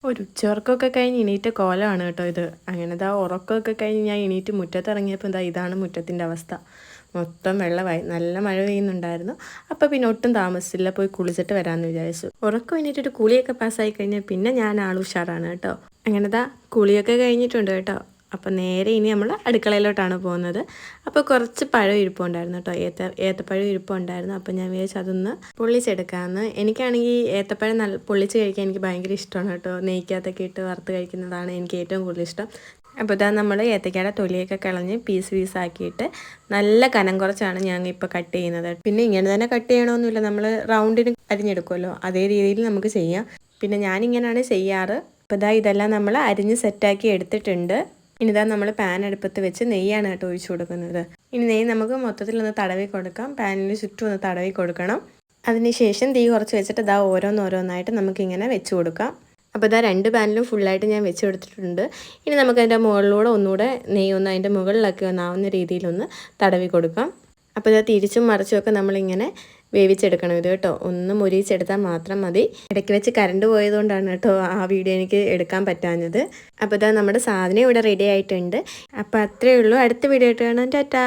ഒരു ഉച്ചയുറക്കമൊക്കെ കഴിഞ്ഞ് എണീറ്റ കോലമാണ് കേട്ടോ ഇത്. അങ്ങനെ ഉറക്കമൊക്കെ കഴിഞ്ഞ് ഞാൻ എണീറ്റ് മുറ്റത്തിറങ്ങിയപ്പോൾ ഇതാണ് മുറ്റത്തിൻ്റെ അവസ്ഥ. മൊത്തം വെള്ളമായി, നല്ല മഴ പെയ്യുന്നുണ്ടായിരുന്നു. അപ്പോൾ പിന്നെ ഒട്ടും താമസിച്ചില്ല, പോയി കുളിച്ചിട്ട് വരാമെന്ന് വിചാരിച്ചു. ഉറക്കം എണീറ്റൊരു കുളിയൊക്കെ പാസ്സായി കഴിഞ്ഞാൽ പിന്നെ ഞാൻ ഉഷാറാണ് കേട്ടോ. അങ്ങനെ കുളിയൊക്കെ കഴിഞ്ഞിട്ടുണ്ട് കേട്ടോ. അപ്പോൾ നേരെ ഇനി നമ്മൾ അടുക്കളയിലോട്ടാണ് പോകുന്നത്. അപ്പോൾ കുറച്ച് പഴം ഇരിപ്പുണ്ടായിരുന്നു കേട്ടോ, ഏത്തപ്പഴം ഇരിപ്പുണ്ടായിരുന്നു. അപ്പോൾ ഞാൻ വിചാരിച്ചു അതൊന്ന് പൊള്ളിച്ചെടുക്കാമെന്ന്. എനിക്കാണെങ്കിൽ ഏത്തപ്പഴം പൊള്ളിച്ച് കഴിക്കാൻ എനിക്ക് ഭയങ്കര ഇഷ്ടമാണ് കേട്ടോ. നെയ്ക്കകത്തൊക്കെ ഇട്ട് വറുത്ത് കഴിക്കുന്നതാണ് എനിക്ക് ഏറ്റവും കൂടുതൽ ഇഷ്ടം. അപ്പോൾ നമ്മൾ ഏത്തക്കയുടെ തൊലിയൊക്കെ കളഞ്ഞ് പീസാക്കിയിട്ട് നല്ല കനം കുറച്ചാണ് ഞാൻ ഇപ്പോൾ കട്ട് ചെയ്യുന്നത്. പിന്നെ ഇങ്ങനെ തന്നെ കട്ട് ചെയ്യണമെന്നില്ല, നമ്മൾ റൗണ്ടിന് അരിഞ്ഞെടുക്കുമല്ലോ, അതേ രീതിയിൽ നമുക്ക് ചെയ്യാം. പിന്നെ ഞാനിങ്ങനെയാണ് ചെയ്യാറ്. അപ്പോൾ ഇതെല്ലാം നമ്മൾ അരിഞ്ഞ് സെറ്റാക്കി എടുത്തിട്ടുണ്ട്. ഇനി നമ്മൾ പാൻ അടുപ്പത്ത് വെച്ച് നെയ്യാണ് കേട്ടോ ഒഴിച്ചു കൊടുക്കുന്നത്. ഇനി നെയ്യ് നമുക്ക് മൊത്തത്തിലൊന്ന് തടവി കൊടുക്കാം, പാനിന് ചുറ്റും ഒന്ന് തടവി കൊടുക്കണം. അതിനുശേഷം തീ കുറച്ച് വെച്ചിട്ട് ഓരോന്നോരോന്നായിട്ട് നമുക്കിങ്ങനെ വെച്ച് കൊടുക്കാം. അപ്പോൾ രണ്ട് പാനിലും ഫുള്ളായിട്ട് ഞാൻ വെച്ച് കൊടുത്തിട്ടുണ്ട്. ഇനി നമുക്കതിൻ്റെ മുകളിലൂടെ ഒന്നുകൂടെ നെയ്യൊന്ന് അതിൻ്റെ മുകളിലൊക്കെ ഒന്നാവുന്ന രീതിയിലൊന്ന് തടവി കൊടുക്കാം. അപ്പോൾ തിരിച്ചും മറിച്ചുമൊക്കെ നമ്മളിങ്ങനെ വേവിച്ചെടുക്കണം ഇത് കേട്ടോ. ഒന്ന് മൊരിയിച്ചെടുത്താൽ മാത്രം മതി. ഇടയ്ക്ക് വെച്ച് കറണ്ട് പോയതുകൊണ്ടാണ് കേട്ടോ ആ വീഡിയോ എനിക്ക് എടുക്കാൻ പറ്റാഞ്ഞത്. അപ്പോൾ നമ്മുടെ സാധനം ഇവിടെ റെഡി ആയിട്ടുണ്ട്. അപ്പോൾ അത്രയേ ഉള്ളൂ. അടുത്ത വീഡിയോ ആയിട്ട് കാണാം. ടാറ്റാ.